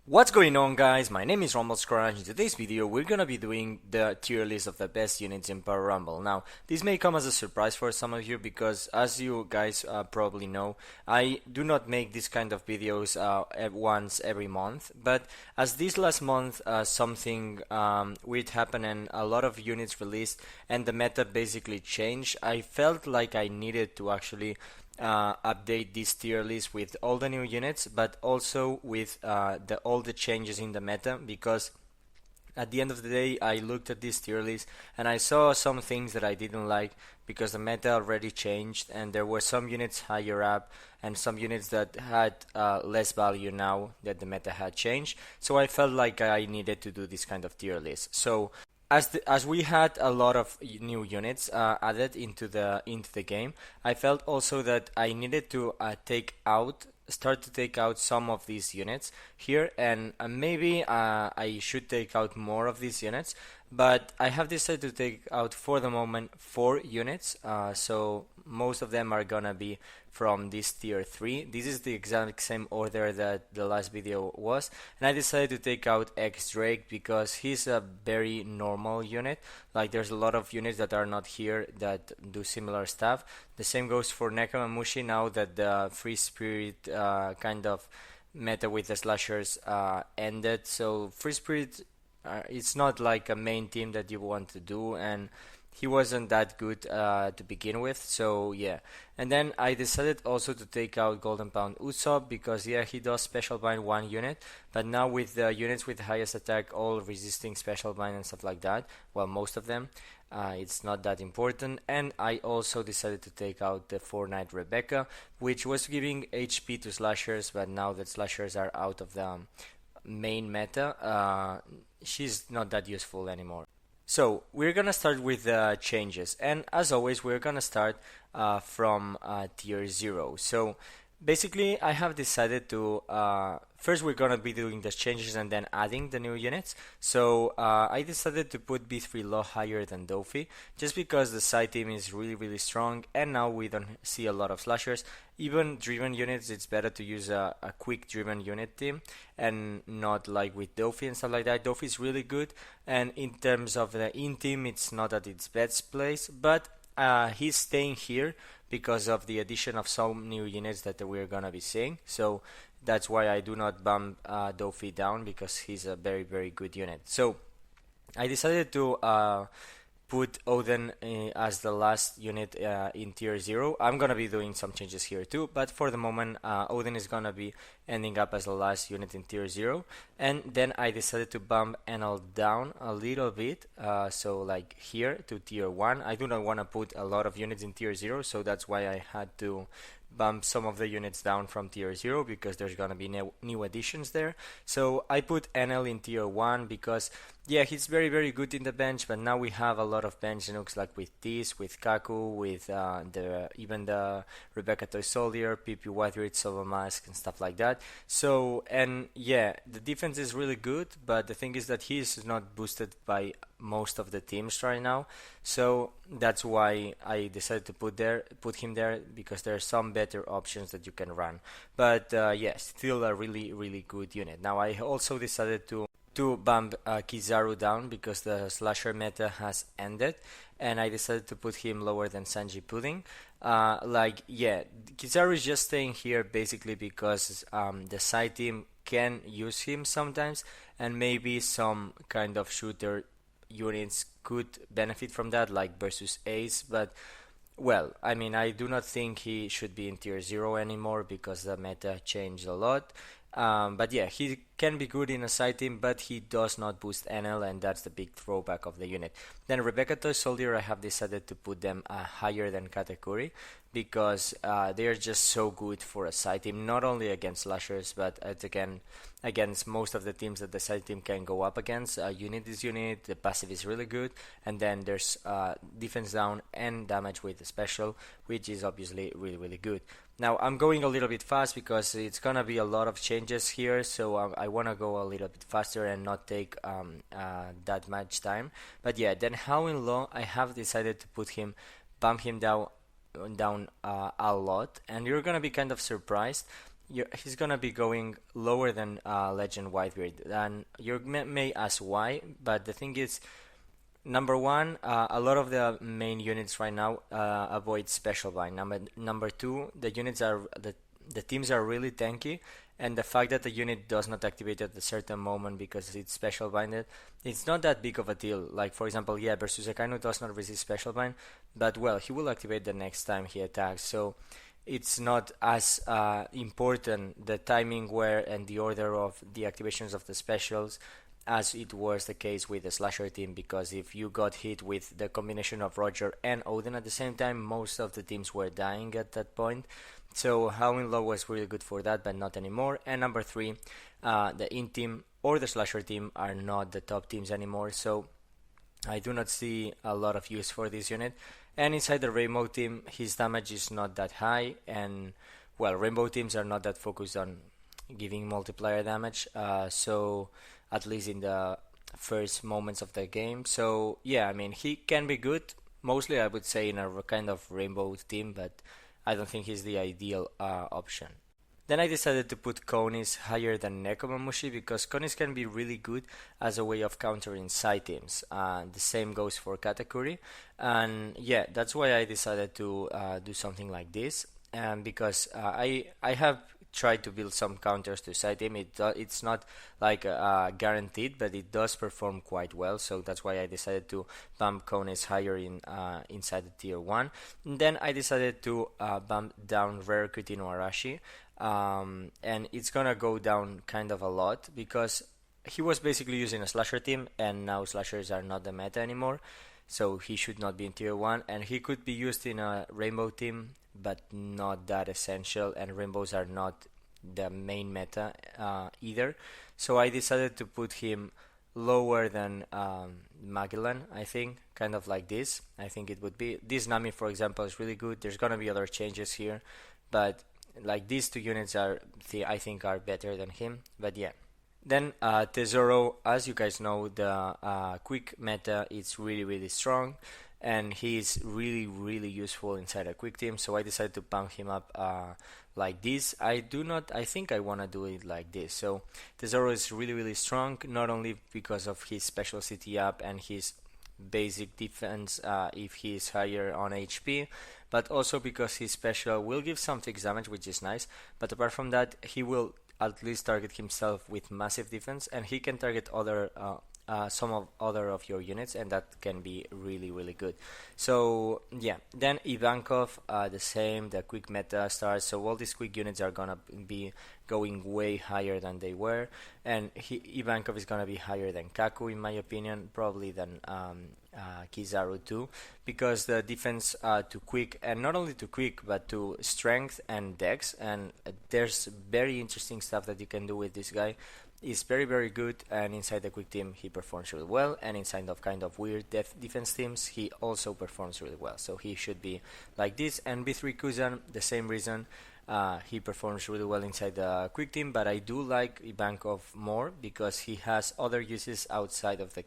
What's going on, guys? My name is Rumble Skrash. In today's video we're gonna be doing the tier list of the best units in Power Rumble. Now this may come as a surprise for some of you because as you guys probably know, I do not make this kind of videos once every month, but as this last month something weird happened and a lot of units released and the meta basically changed, I felt like I needed to actually update this tier list with all the new units, but also with all the changes in the meta because at the end of the day, I looked at this tier list and I saw some things that I didn't like because the meta already changed and there were some units higher up and some units that had less value now that the meta had changed. So I felt like I needed to do this kind of tier list. So as we had a lot of new units added into the game, I felt also that I needed to start to take out some of these units here, and maybe I should take out more of these units. But I have decided to take out for the moment 4 units, so most of them are gonna be from this tier 3. This is the exact same order that the last video was, and I decided to take out X Drake because he's a very normal unit. Like there's a lot of units that are not here that do similar stuff. The same goes for Nekamamushi now that the Free Spirit kind of meta with the slashers ended. So Free Spirit it's not like a main team that you want to do, and he wasn't that good to begin with. So yeah, and then I decided also to take out Golden Pound Usopp because yeah, he does special bind 1 unit, but now with the units with the highest attack all resisting special bind and stuff like that, well, most of them, it's not that important. And I also decided to take out the Fortnite Rebecca, which was giving HP to slashers, but now that slashers are out of the main meta, she's not that useful anymore. So we're gonna start with the changes, and as always, we're gonna start from tier 0. So basically, I have decided to first we're gonna be doing the changes and then adding the new units. So I decided to put B3 Law higher than Dofi, just because the side team is really strong, and now we don't see a lot of slashers. Even driven units, it's better to use a quick driven unit team and not like with Dofi and stuff like that. Dofi is really good, and in terms of the in team, it's not at its best place, but he's staying here because of the addition of some new units that we're gonna be seeing. So that's why I do not bump Dofi down, because he's a very good unit. So I decided to put Odin as the last unit in tier 0. I'm gonna be doing some changes here too, but for the moment Odin is gonna be ending up as the last unit in tier 0. And then I decided to bump Enel down a little bit, so like here to tier 1. I do not want to put a lot of units in tier 0, so that's why I had to bump some of the units down from tier 0 because there's gonna be new additions there. So I put NL in tier 1 because yeah, he's very good in the bench, but now we have a lot of bench nukes like with this, with Kaku, with even the Rebecca Toy Soldier, PP Whitebeard, Silver Mask, and stuff like that. So, and yeah, the defense is really good, but the thing is that he is not boosted by most of the teams right now. So that's why I decided to put him there, because there are some better options that you can run. But yeah, still a really good unit. Now I also decided to bump Kizaru down because the slasher meta has ended, and I decided to put him lower than Sanji Pudding. Like yeah, Kizaru is just staying here basically because the side team can use him sometimes, and maybe some kind of shooter units could benefit from that, like versus Ace. But well, I mean, I do not think he should be in tier 0 anymore because the meta changed a lot. But yeah, he can be good in a side team, but he does not boost NL, and that's the big throwback of the unit. Then Rebecca Toy Soldier, I have decided to put them higher than Katakuri because they're just so good for a side team, not only against slashers, but against most of the teams that the side team can go up against. Unit is unit, the passive is really good, and then there's defense down and damage with the special, which is obviously really good. Now I'm going a little bit fast because it's gonna be a lot of changes here, so I wanna go a little bit faster and not take that much time. But yeah, then How in Law, I have decided to bump him down a lot, and you're gonna be kind of surprised. he's gonna be going lower than Legend Whitebeard. And you may ask why, but the thing is, number one, a lot of the main units right now avoid special bind. Number two, the teams are really tanky, and the fact that the unit does not activate at a certain moment because it's special binded, it's not that big of a deal. Like for example, yeah, versus Akainu does not resist special bind, but well, he will activate the next time he attacks. So it's not as important the timing where and the order of the activations of the specials as it was the case with the Slasher team, because if you got hit with the combination of Roger and Odin at the same time, most of the teams were dying at that point. So Howling Low was really good for that, but not anymore. And number three, the Int team or the Slasher team are not the top teams anymore, so I do not see a lot of use for this unit. And inside the Rainbow team, his damage is not that high, and well, Rainbow teams are not that focused on giving multiplier damage, so at least in the first moments of the game. So yeah, I mean, he can be good, mostly I would say in a kind of Rainbow team, but I don't think he's the ideal option. Then I decided to put Konis higher than Nekomamushi because Konis can be really good as a way of countering side teams. The same goes for Katakuri. And yeah, that's why I decided to do something like this. And because I have tried to build some counters to side team. It's not like guaranteed, but it does perform quite well. So that's why I decided to bump Konis higher inside the tier 1. And then I decided to bump down Rare Kritino Arashi. And it's gonna go down kind of a lot because he was basically using a slasher team, and now slashers are not the meta anymore, so he should not be in tier 1, and he could be used in a rainbow team, but not that essential, and rainbows are not the main meta either. So I decided to put him lower than Magellan, I think, kind of like this. I think it would be this. Nami, for example, is really good. There's gonna be other changes here, but like these two units I think are better than him. But yeah. Then Tesoro, as you guys know, the quick meta is really strong, and he's really useful inside a quick team. So I decided to pump him up like this. I think I wanna do it like this. So Tesoro is really strong, not only because of his special CT up and his basic defense if he is higher on HP, but also because his special will give some fixed damage, which is nice. But apart from that, he will at least target himself with massive defense, and he can target some of other of your units, and that can be really good. So yeah, then Ivankov, the same, the quick meta starts, so all these quick units are gonna be going way higher than they were, and Ivankov is gonna be higher than Kaku in my opinion, probably than Kizaru too, because the defense to quick, and not only to quick but to strength and dex, and there's very interesting stuff that you can do with this guy. Is very good, and inside the quick team he performs really well, and inside of kind of weird defense teams he also performs really well, so he should be like this. And B3 Kuzan, the same reason, he performs really well inside the quick team, but I do like Ivankov more because he has other uses outside of the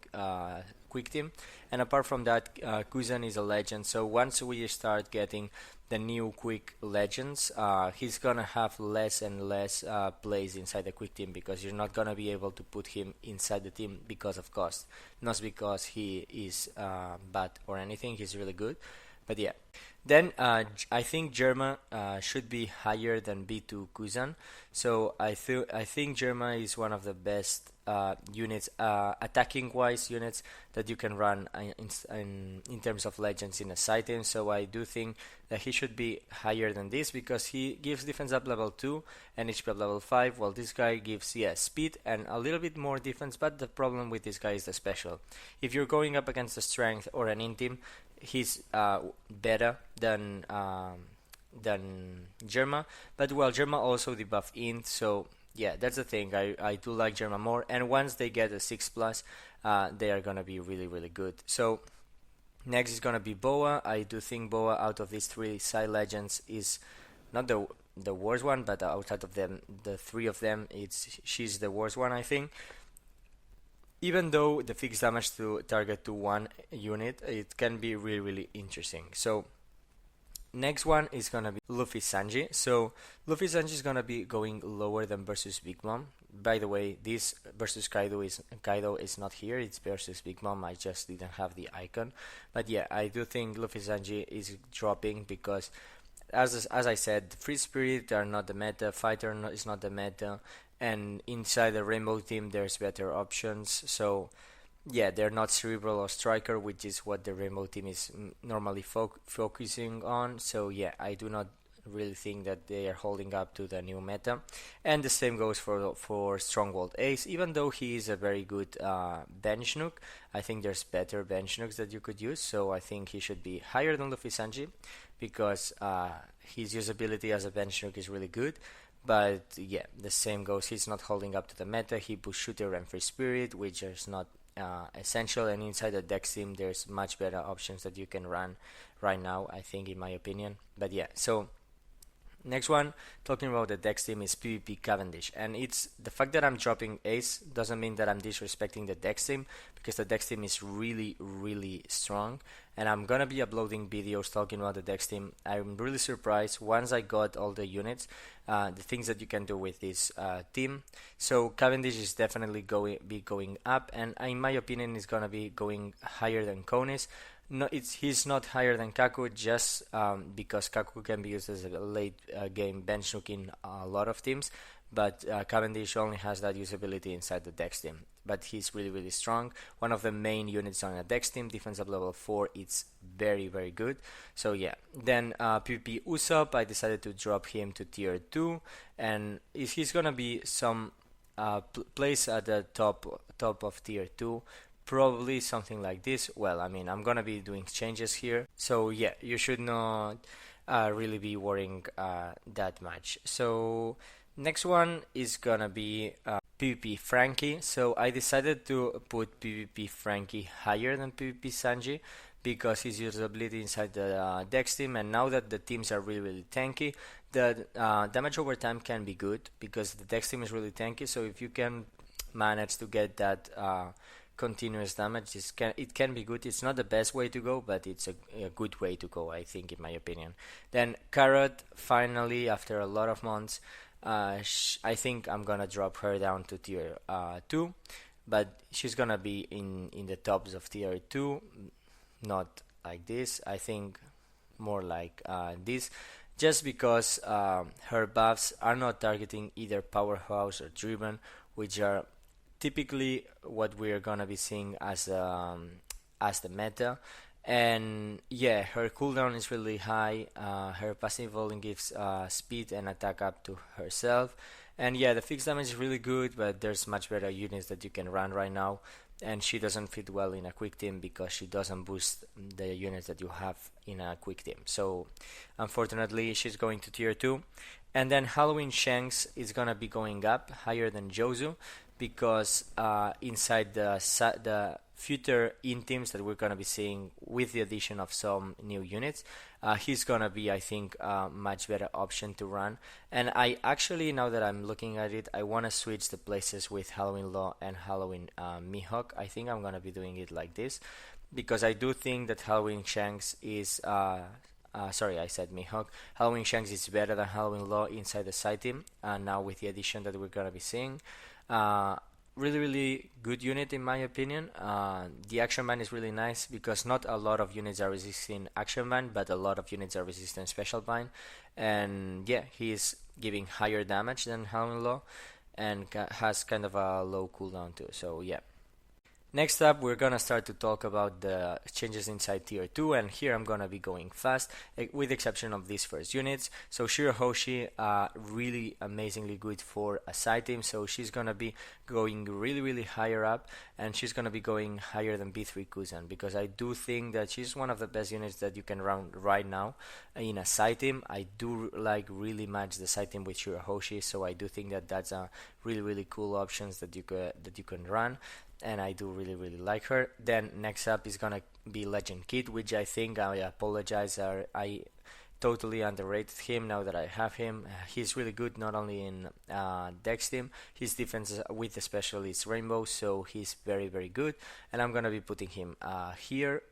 quick team. And apart from that, Kuzan is a legend, so once we start getting the new quick legends, he's gonna have less and less plays inside the quick team, because you're not gonna be able to put him inside the team because of cost, not because he is bad or anything. He's really good. But yeah, then I think Germa should be higher than B2 Kuzan. So I think Germa is one of the best units, attacking wise units that you can run in terms of legends in a side team. So I do think that he should be higher than this, because he gives defense up level 2 and HP up level 5, while this guy gives speed and a little bit more defense. But the problem with this guy is the special. If you're going up against a strength or an int team, he's better than Germa, but well, Germa also debuff int, so yeah, that's the thing. I do like Germa more, and once they get a 6+, they are gonna be really good. So next is gonna be Boa. I do think Boa, out of these three side legends, is not the worst one, but outside of them, the three of them, she's the worst one, I think. Even though the fixed damage to target to one unit, it can be really interesting. So Next one is gonna be Luffy Sanji. So Luffy Sanji is gonna be going lower than versus Big Mom. By the way, this versus Kaido is not here. It's versus Big Mom. I just didn't have the icon. But yeah, I do think Luffy Sanji is dropping because as I said, Free Spirit are not the meta, Fighter is not the meta, and inside the Rainbow team there's better options. So yeah, they're not Cerebral or Striker, which is what the Rainbow team is normally focusing on. So yeah, I do not really think that they are holding up to the new meta. And the same goes for Stronghold Ace. Even though he is a very good bench nuke, I think there's better bench nukes that you could use. So I think he should be higher than Luffy Sanji because his usability as a bench nuke is really good. But yeah, the same goes. He's not holding up to the meta. He push Shooter and Free Spirit, which is not essential, and inside the Dex team there's much better options that you can run right now, I think, in my opinion. But yeah, so next one, talking about the Dex team, is PvP Cavendish, and it's the fact that I'm dropping Ace doesn't mean that I'm disrespecting the Dex team, because the Dex team is really strong, and I'm gonna be uploading videos talking about the Dex team. I'm really surprised once I got all the units, the things that you can do with this team. So Cavendish is definitely going up, and in my opinion is gonna be going higher than Konis. No, he's not higher than Kaku just because Kaku can be used as a late game bench nuke in a lot of teams, but Cavendish only has that usability inside the Dex team. But he's really strong. One of the main units on a Dex team, defense up level 4, it's very good. So yeah, then PvP Usopp, I decided to drop him to tier 2, and if he's gonna be some place at the top of tier 2, probably something like this. Well, I mean, I'm gonna be doing changes here, so yeah, you should not really be worrying that much. So next one is gonna be PvP Frankie. So I decided to put PvP Frankie higher than PvP Sanji because his usability inside the Dex team, and now that the teams are really tanky, the damage over time can be good because the Dex team is really tanky. So if you can manage to get that continuous damage, it can be good. It's not the best way to go, but it's a good way to go, I think, in my opinion. Then Carrot, finally, after a lot of months, I think I'm gonna drop her down to tier 2, but she's gonna be in the tops of tier 2, not like this. I think more like this, just because her buffs are not targeting either Powerhouse or Driven, which are typically what we're gonna be seeing as the meta. And yeah, her cooldown is really high. Her passive only gives speed and attack up to herself. And yeah, the fixed damage is really good, but there's much better units that you can run right now. And she doesn't fit well in a quick team because she doesn't boost the units that you have in a quick team. So unfortunately, she's going to tier 2. And then Halloween Shanks is gonna be going up higher than Jozu because inside the future in teams that we're gonna be seeing with the addition of some new units, he's gonna be, I think, a much better option to run. And I actually, now that I'm looking at it, I wanna switch the places with Halloween Law and Halloween Mihawk. I think I'm gonna be doing it like this because I do think that Halloween Shanks is sorry, I said Mihawk. Halloween Shanks is better than Halloween Law inside the side team, now with the addition that we're gonna be seeing. Really good unit in my opinion. The action ban is really nice because not a lot of units are resisting action ban, but a lot of units are resisting special ban. And yeah, he is giving higher damage than Halloween Law and has kind of a low cooldown too. So yeah. Next up, we're gonna start to talk about the changes inside tier 2, and here I'm gonna be going fast, with the exception of these first units. So Shirahoshi, really amazingly good for a side team, so she's gonna be going really higher up, and she's gonna be going higher than B3 Kuzan, because I do think that she's one of the best units that you can run right now in a side team. I do like really match the side team with Shirahoshi, so I do think that that's a really cool options that you can run. And I do really like her. Then next up is gonna be Legend Kid, which I think, I apologize, I totally underrated him now that I have him. He's really good not only in Dex team, his defense with the specialist Rainbow, so he's very good, and I'm gonna be putting him here.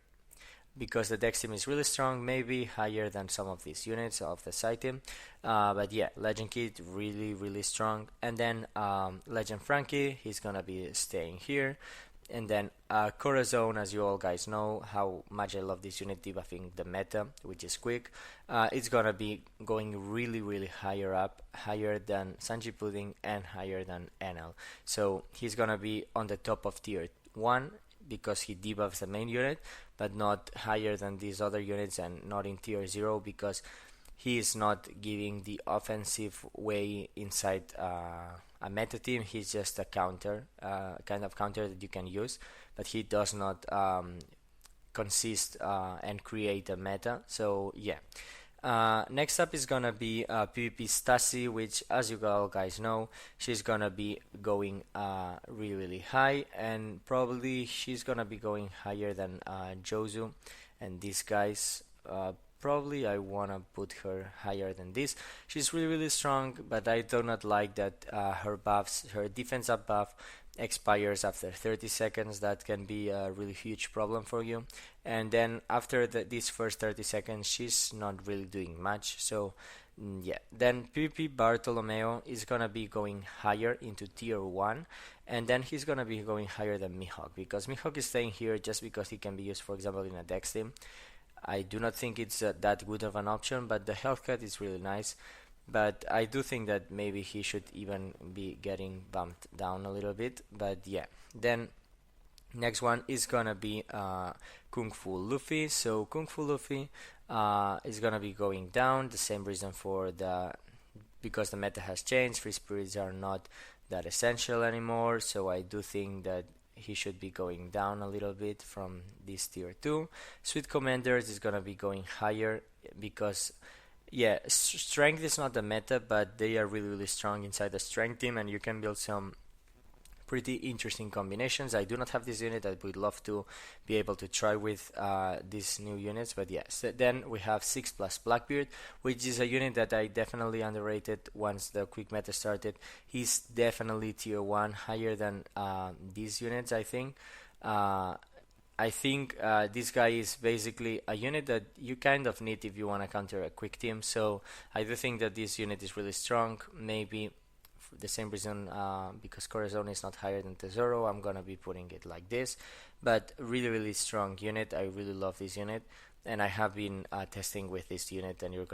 because the Dex team is really strong, maybe higher than some of these units of the side team. But yeah, Legend Kid really strong. And then Legend Frankie, he's gonna be staying here. And then Corazon, as you all guys know how much I love this unit debuffing the meta, which is quick. It's gonna be going really higher up, higher than Sanji Pudding and higher than NL. So he's gonna be on the top of tier 1 because he debuffs the main unit, but not higher than these other units, and not in tier 0 because he is not giving the offensive way inside a meta team. He's just a counter, kind of counter that you can use, but he does not consist and create a meta. So yeah. Next up is gonna be PvP Stasi, which, as you all guys know, she's gonna be going really high, and probably she's gonna be going higher than Jozu and these guys. Probably I wanna put her higher than this. She's really strong, but I do not like that her defense up buff expires after 30 seconds. That can be a really huge problem for you. And then after these first 30 seconds, she's not really doing much. So yeah, then PvP Bartolomeo is gonna be going higher into tier 1, and then he's gonna be going higher than Mihawk, because Mihawk is staying here just because he can be used, for example, in a Dex team. I do not think it's that good of an option, but the health cut is really nice. But I do think that maybe he should even be getting bumped down a little bit. But yeah, then next one is gonna be Kung Fu Luffy. So Kung Fu Luffy is gonna be going down. The same reason for because the meta has changed. Free spirits are not that essential anymore. So I do think that he should be going down a little bit from this tier 2. Sweet Commanders is gonna be going higher because yeah, strength is not the meta, but they are really strong inside the strength team, and you can build some pretty interesting combinations. I do not have this unit. I would love to be able to try with these new units, but yes. So then we have 6+ Blackbeard, which is a unit that I definitely underrated once the quick meta started. He's definitely tier 1, higher than these units, I think. This guy is basically a unit that you kind of need if you want to counter a quick team. So I do think that this unit is really strong. Maybe for the same reason, because Corazon is not higher than Tesoro, I'm gonna be putting it like this. But really strong unit. I really love this unit, and I have been testing with this unit, and you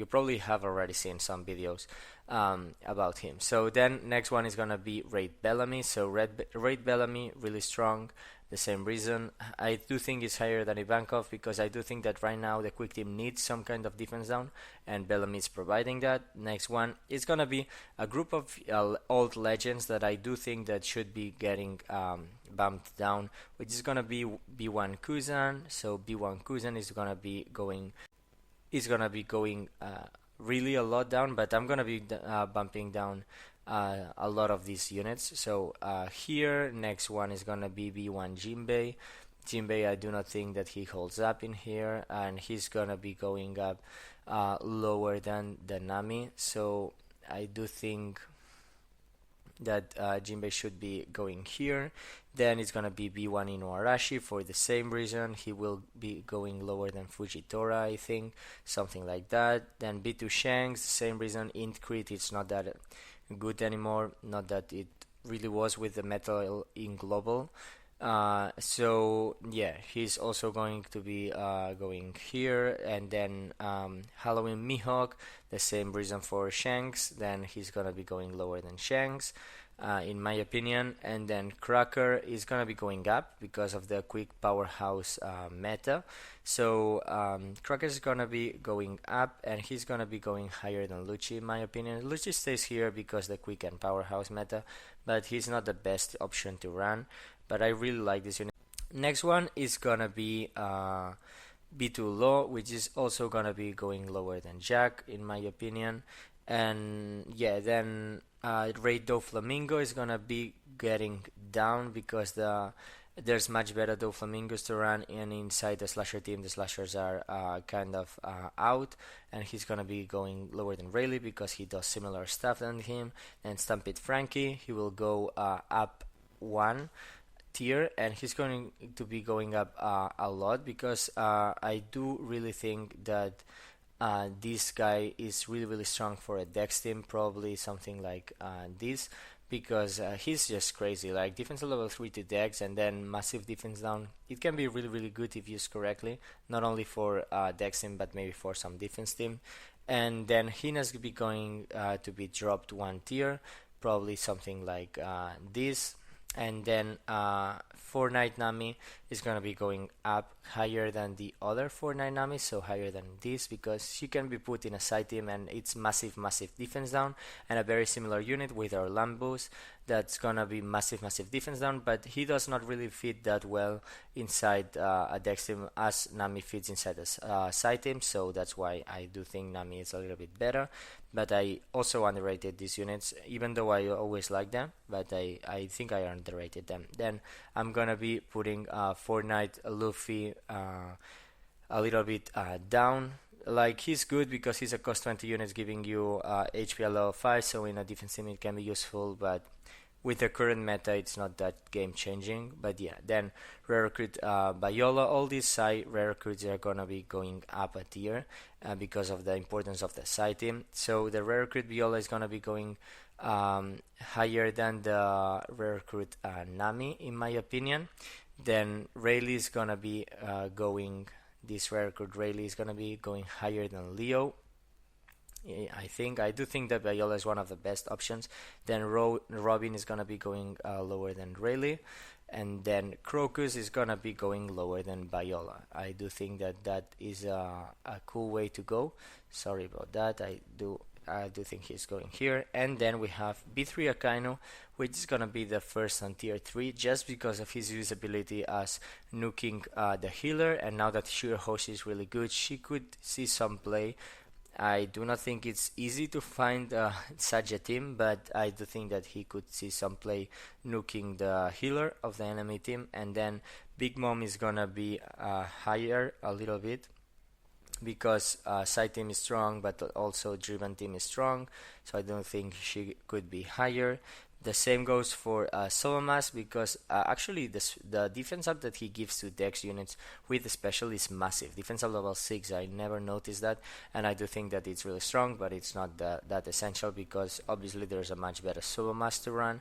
probably have already seen some videos about him. So then next one is gonna be Raid Bellamy. So Raid Bellamy, really strong. The same reason. I do think it's higher than Ivankov because I do think that right now the quick team needs some kind of defense down, and Bellamy is providing that. Next one is gonna be a group of old legends that I do think that should be getting bumped down, which is gonna be B1 Kuzan. So B1 Kuzan is gonna be going really a lot down, but I'm gonna be bumping down a lot of these units. So here, next one is gonna be B1 Jinbei. Jinbei, I do not think that he holds up in here, and he's gonna be going up lower than the Nami. So I do think that Jinbei should be going here. Then it's gonna be B1 Inuarashi for the same reason. He will be going lower than Fujitora, I think, something like that. Then B2 Shanks, the same reason. Int Crit, it's not that good anymore, not that it really was with the metal in global. So yeah, he's also going to be going here. And then Halloween Mihawk, the same reason for Shanks. Then he's gonna be going lower than Shanks, in my opinion. And then Cracker is gonna be going up because of the quick powerhouse meta. So Cracker is gonna be going up, and he's gonna be going higher than Lucci, in my opinion. Lucci stays here because the quick and powerhouse meta, but he's not the best option to run. But I really like this unit. Next one is gonna be B2 Law, which is also gonna be going lower than Jack, in my opinion. And yeah, then Raid Doflamingo is gonna be getting down because there's much better Doflamingos to run, and inside the slasher team the slashers are kind of out, and he's gonna be going lower than Rayleigh because he does similar stuff than him. And Stampede Frankie, he will go up 1 tier, and he's going to be going up a lot because I do really think that this guy is really strong for a Dex team, probably something like this, because he's just crazy. Like defense level 3 to Dex and then massive defense down. It can be really good if used correctly, not only for Dex team but maybe for some defense team. And then Hina's be going to be dropped one tier, probably something like this. And then Fortnite Nami is gonna be going up higher than the other Fortnite Nami, so higher than this, because she can be put in a side team and it's massive defense down, and a very similar unit with our Lambos that's gonna be massive defense down, but he does not really fit that well inside a Dex team as Nami fits inside a side team, so that's why I do think Nami is a little bit better. But I also underrated these units, even though I always like them, but I think I underrated them. Then I'm gonna be putting Fortnite Luffy a little bit down. Like he's good because he's a cost 20 units giving you HP a level 5, so in a defense team it can be useful, but with the current meta it's not that game changing. But yeah, then rare recruit Viola, all these side rare recruits are gonna be going up a tier because of the importance of the side team. So the rare recruit Viola is gonna be going higher than the rare recruit Nami in my opinion. Then Rayleigh is gonna be going, this rare recruit Rayleigh is gonna be going higher than Leo. I do think that Viola is one of the best options. Then Robin is gonna be going lower than Rayleigh, and then Crocus is gonna be going lower than Viola. I do think that that is a cool way to go. Sorry about that. I do think he's going here. And then we have B3 Akainu, which is gonna be the first on tier 3 just because of his usability as nuking the healer, and now that Shirahoshi is really good, she could see some play. I do not think it's easy to find such a team, but I do think that he could see some play nuking the healer of the enemy team. And then Big Mom is gonna be higher a little bit because side team is strong, but also driven team is strong, so I don't think she could be higher. The same goes for Solomas because actually the defense up that he gives to Dex units with the special is massive. Defense up level 6, I never noticed that, and I do think that it's really strong, but it's not that essential because obviously there's a much better Solomas to run.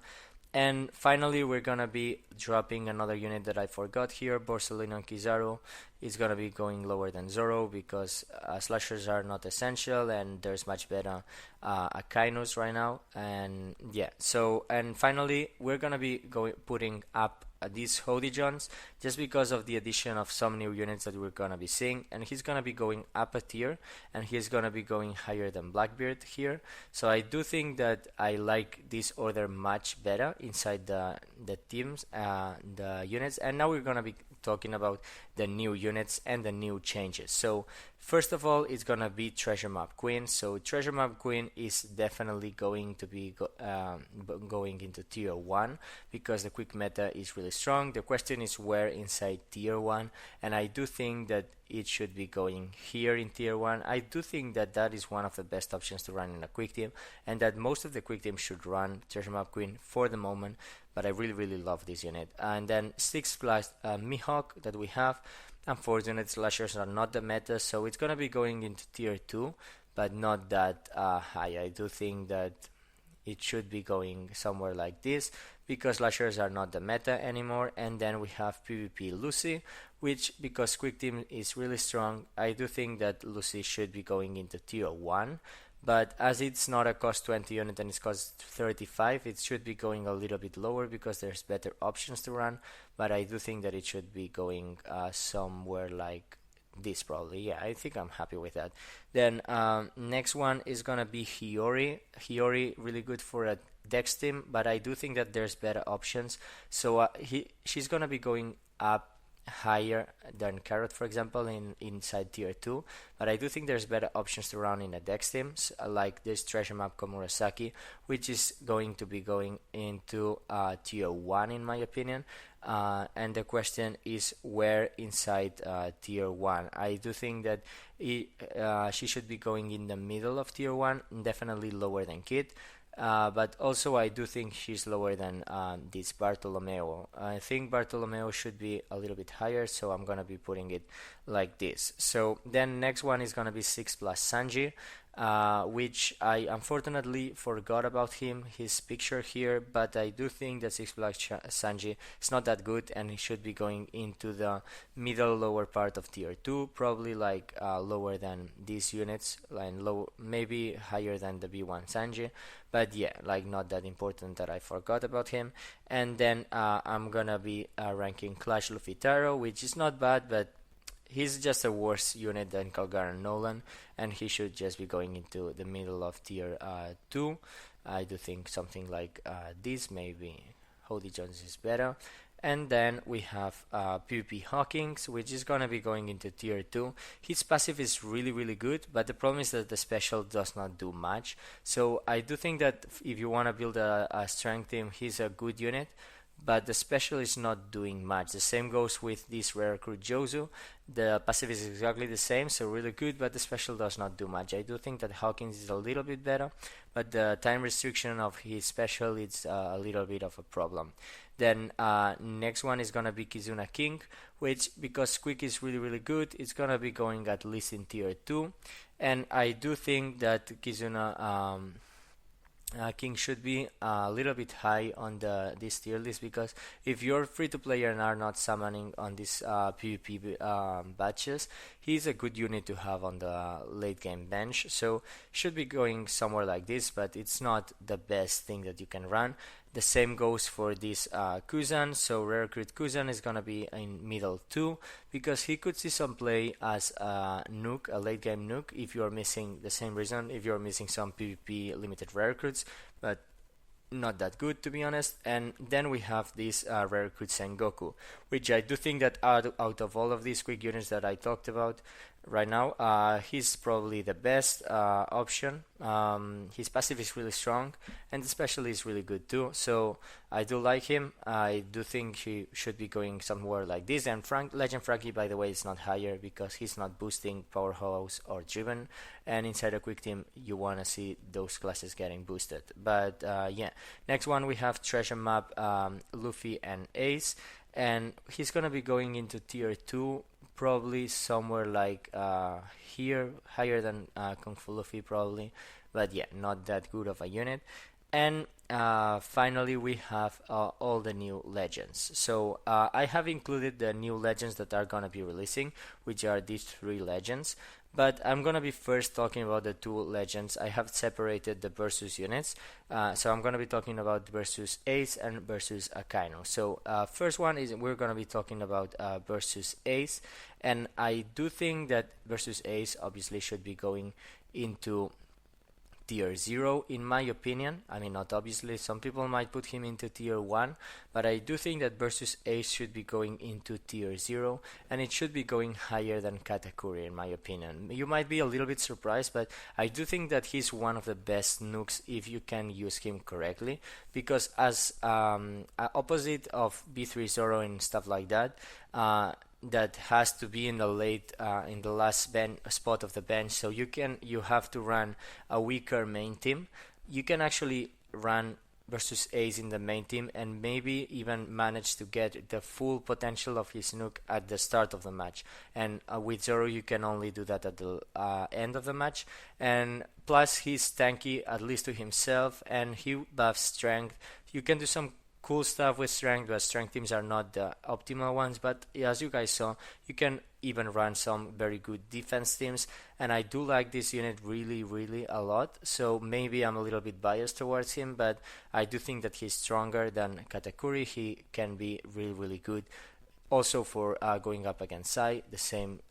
And finally, we're gonna be dropping another unit that I forgot here. Borsellino and Kizaru is gonna be going lower than Zoro because slashers are not essential, and there's much better Akainus right now. And yeah, so and finally, we're gonna be putting up these Hody Johns just because of the addition of some new units that we're gonna be seeing, and he's gonna be going up a tier, and he's gonna be going higher than Blackbeard here. So I do think that I like this order much better inside the teams, the units. And now we're gonna be talking about the new units and the new changes. So first of all, it's gonna be Treasure Map Queen. So Treasure Map Queen is definitely going to be going into tier 1 because the quick meta is really strong. The question is where inside tier 1, and I do think that it should be going here in tier 1. I do think that that is one of the best options to run in a quick team, and that most of the quick teams should run Treasure Map Queen for the moment, but I really love this unit. And then 6 plus Mihawk that we have. Unfortunate slashers are not the meta, so it's gonna be going into tier 2, but not that high. I do think that it should be going somewhere like this because slashers are not the meta anymore. And then we have PvP Lucy, which because quick team is really strong, I do think that Lucy should be going into tier 1. But as it's not a cost 20 unit and it's cost 35, it should be going a little bit lower because there's better options to run. But I do think that it should be going somewhere like this probably. Yeah, I think I'm happy with that. Then next one is gonna be Hiyori. Hiyori really good for a Dex team, but I do think that there's better options. So she's gonna be going up higher than Carrot, for example, inside tier 2, but I do think there's better options to run in a Dex team, like this Treasure Map Komurasaki, which is going to be going into tier 1 in my opinion. And the question is where inside tier 1. I do think that she should be going in the middle of tier 1, definitely lower than Kid. But also I do think she's lower than this Bartolomeo. I think Bartolomeo should be a little bit higher, so I'm gonna be putting it like this. So then next one is gonna be 6 plus Sanji, which I unfortunately forgot about his picture here, but I do think that 6 plus Sanji is not that good, and he should be going into the middle lower part of tier 2, probably like lower than these units, and low, maybe higher than the B1 Sanji, but yeah, like not that important that I forgot about him. And then I'm gonna be ranking Clash Luffy Taro, which is not bad, but he's just a worse unit than Calgar and Nolan, and he should just be going into the middle of tier 2. I do think something like this, maybe Holy Jones is better. And then we have PvP Hawkins, which is gonna be going into tier 2. His passive is really good, but the problem is that the special does not do much. So I do think that if you wanna build a strength team, he's a good unit, but the special is not doing much. The same goes with this rare recruit Jozu. The passive is exactly the same, so really good, but the special does not do much. I do think that Hawkins is a little bit better, but the time restriction of his special is a little bit of a problem. Then next one is gonna be Kizuna King, which, because Squeak is really good, it's gonna be going at least in tier 2. And I do think that Kizuna King should be a little bit high on this tier list, because if you're free to play and are not summoning on these PvP batches, he's a good unit to have on the late game bench. So should be going somewhere like this, but it's not the best thing that you can run. The same goes for this Kuzan. So rare recruit Kuzan is gonna be in middle 2, because he could see some play as a nuke, a late game nuke, if you are missing the same reason, if you're missing some PvP limited rare recruits, but not that good, to be honest. And then we have this rare recruit Sengoku, which I do think that out of all of these quick units that I talked about right now, he's probably the best option. His passive is really strong, and the special is really good too, so I do like him. I do think he should be going somewhere like this. And Legend Frankie, by the way, is not higher because he's not boosting Powerhouse or Driven, and inside a quick team you want to see those classes getting boosted. But yeah, next one we have Treasure Map Luffy and Ace, and he's gonna be going into tier 2, probably somewhere like here, higher than Kung Fu Luffy probably, but yeah, not that good of a unit. And finally we have all the new legends. So I have included the new legends that are gonna be releasing, which are these 3 legends, but I'm gonna be first talking about the 2 legends. I have separated the versus units, so I'm gonna be talking about versus Ace and versus Akainu. So first one is we're gonna be talking about versus Ace, and I do think that versus Ace obviously should be going into tier 0 in my opinion. I mean, not obviously, some people might put him into tier 1, but I do think that versus Ace should be going into tier 0, and it should be going higher than Katakuri in my opinion. You might be a little bit surprised, but I do think that he's one of the best nukes if you can use him correctly, because as opposite of B3 Zoro and stuff like that, that has to be in the late in the last spot of the bench, so you have to run a weaker main team. You can actually run versus Ace in the main team and maybe even manage to get the full potential of his nuke at the start of the match, and with Zoro you can only do that at the end of the match. And plus he's tanky, at least to himself, and he buffs strength. You can do some cool stuff with strength, but strength teams are not the optimal ones. But as you guys saw, you can even run some very good defense teams, and I do like this unit really a lot. So maybe I'm a little bit biased towards him, but I do think that he's stronger than Katakuri. He can be really good. Also for going up against Sai, the same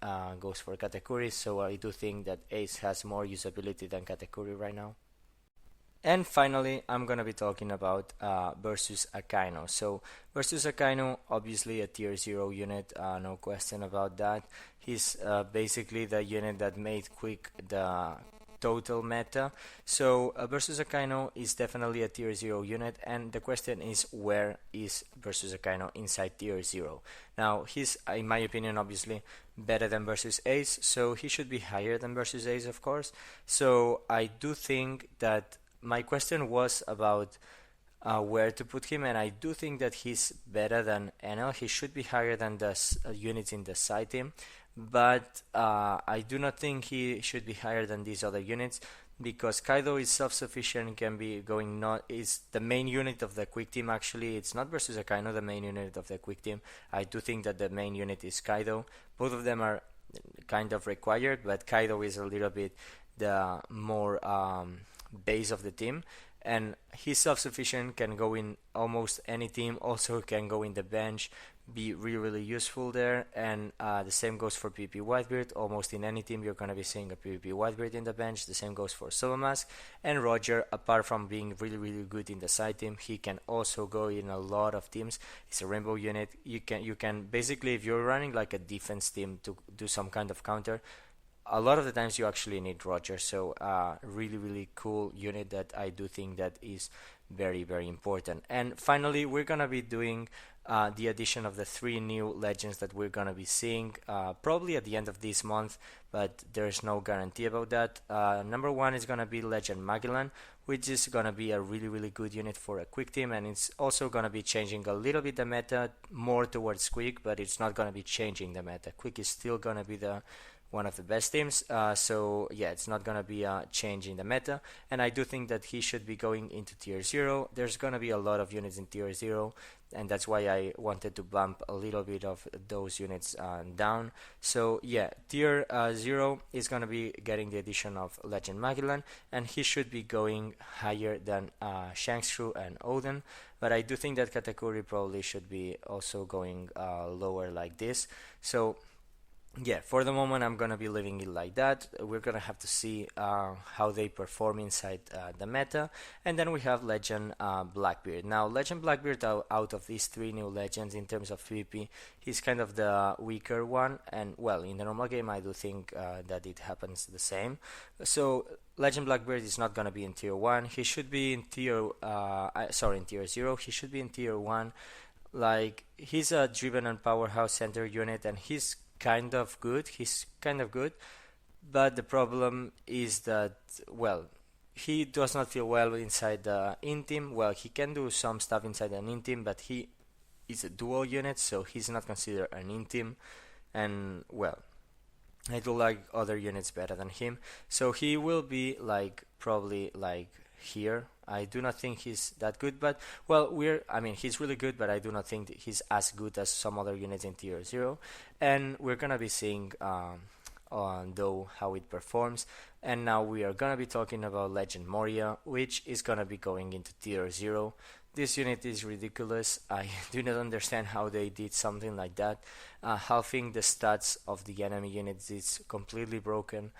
goes for Katakuri. So I do think that Ace has more usability than Katakuri right now. And finally, I'm gonna be talking about versus Akainu. So versus Akainu, obviously a tier 0 unit, no question about that. He's basically the unit that made Quick the total meta. So versus Akainu is definitely a tier 0 unit, and the question is, where is versus Akainu inside tier 0? Now he's, in my opinion, obviously better than versus Ace, so he should be higher than versus Ace, of course. So I do think that my question was about where to put him, and I do think that he's better than NL. He should be higher than the units in the side team, but I do not think he should be higher than these other units because Kaido is self-sufficient, can be going not is the main unit of the quick team. Actually, it's not versus Akainu the main unit of the quick team. I do think that the main unit is Kaido. Both of them are kind of required, but Kaido is a little bit the more base of the team, and he's self-sufficient, can go in almost any team, also can go in the bench, be really useful there. And the same goes for PvP Whitebeard. Almost in any team you're going to be seeing a PvP Whitebeard in the bench. The same goes for Solo Mask. And Roger, apart from being really good in the side team, he can also go in a lot of teams. It's a rainbow unit. You can basically, if you're running like a defense team to do some kind of counter, a lot of the times you actually need Roger. So really cool unit that I do think that is very important. And finally, we're gonna be doing the addition of the 3 new legends that we're gonna be seeing probably at the end of this month, but there's no guarantee about that. Number 1 is gonna be Legend Magellan, which is gonna be a really good unit for a quick team, and it's also gonna be changing a little bit the meta more towards quick, but it's not gonna be changing the meta. Quick is still gonna be the one of the best teams, so yeah, it's not gonna be a change in the meta, and I do think that he should be going into tier 0. There's gonna be a lot of units in tier 0, and that's why I wanted to bump a little bit of those units down. So yeah, tier 0 is gonna be getting the addition of Legend Magellan, and he should be going higher than Shanks Crew and Odin, but I do think that Katakuri probably should be also going lower like this. So yeah, for the moment I'm gonna be leaving it like that. We're gonna have to see how they perform inside the meta. And then we have Legend Blackbeard. Now Legend Blackbeard, out of these 3 new legends in terms of PvP, he's kind of the weaker one, and well, in the normal game I do think that it happens the same. So Legend Blackbeard is not gonna be in tier 1. He should be in tier in tier 0. He should be in tier 1. Like, he's a driven and powerhouse center unit, and he's kind of good. But the problem is that, well, he does not feel well inside the in team. Well, he can do some stuff inside an in team, but he is a dual unit, so he's not considered an in team. And well, I do like other units better than him, so he will be like probably like here. I do not think he's that good, but well, he's really good, but I do not think he's as good as some other units in tier 0, and we're gonna be seeing on though how it performs. And now we are gonna be talking about Legend Moria, which is gonna be going into tier 0. This unit is ridiculous. I do not understand how they did something like that. Halving the stats of the enemy units is completely broken.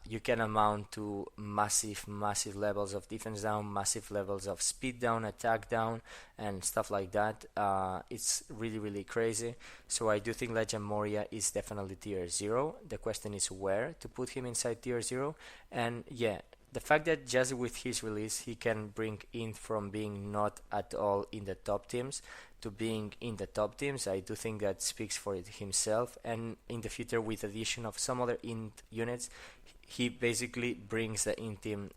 You can amount to massive levels of defense down, massive levels of speed down, attack down, and stuff like that. It's really crazy. So I do think Legend Moria is definitely tier 0. The question is where to put him inside tier 0. And yeah, the fact that just with his release he can bring in from being not at all in the top teams to being in the top teams, I do think that speaks for it himself. And in the future, with addition of some other int units, he basically brings the int team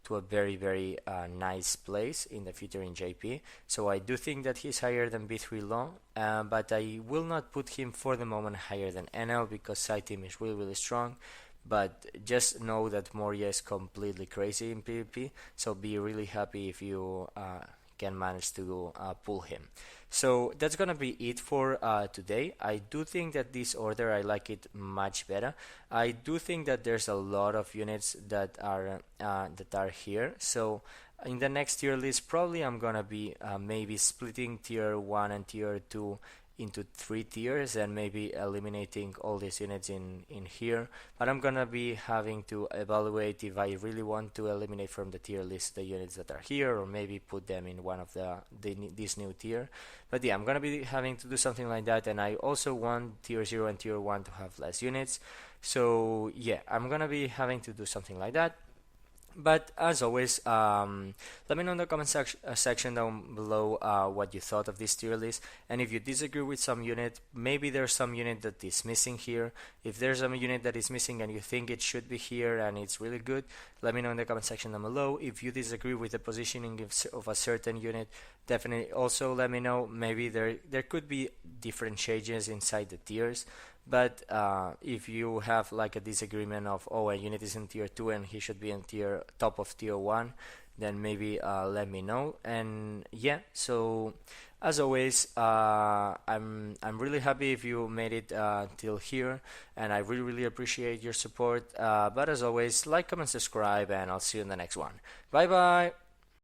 to a very nice place in the future in JP. So I do think that he's higher than B3 Law, but I will not put him for the moment higher than NL because side team is really strong. But just know that Moria is completely crazy in PvP, so be really happy if you can manage to pull him. So that's gonna be it for today. I do think that this order, I like it much better. I do think that there's a lot of units that are here. So in the next tier list, probably I'm gonna be maybe splitting tier 1 and tier 2 into 3 tiers and maybe eliminating all these units in here, but I'm gonna be having to evaluate if I really want to eliminate from the tier list the units that are here, or maybe put them in one of this new tier. But yeah, I'm gonna be having to do something like that, and I also want tier 0 and tier 1 to have less units. So yeah, I'm gonna be having to do something like that. But as always, let me know in the comment section down below what you thought of this tier list. And if you disagree with some unit, maybe there's some unit that is missing here. If there's a unit that is missing and you think it should be here and it's really good, let me know in the comment section down below. If you disagree with the positioning of a certain unit, definitely also let me know. Maybe there could be different changes inside the tiers. But if you have like a disagreement of, oh, a unit is in tier 2 and he should be in top of tier 1, then maybe let me know. And yeah, so as always, I'm really happy if you made it till here, and I really appreciate your support. But as always, like, comment, subscribe, and I'll see you in the next one. Bye bye.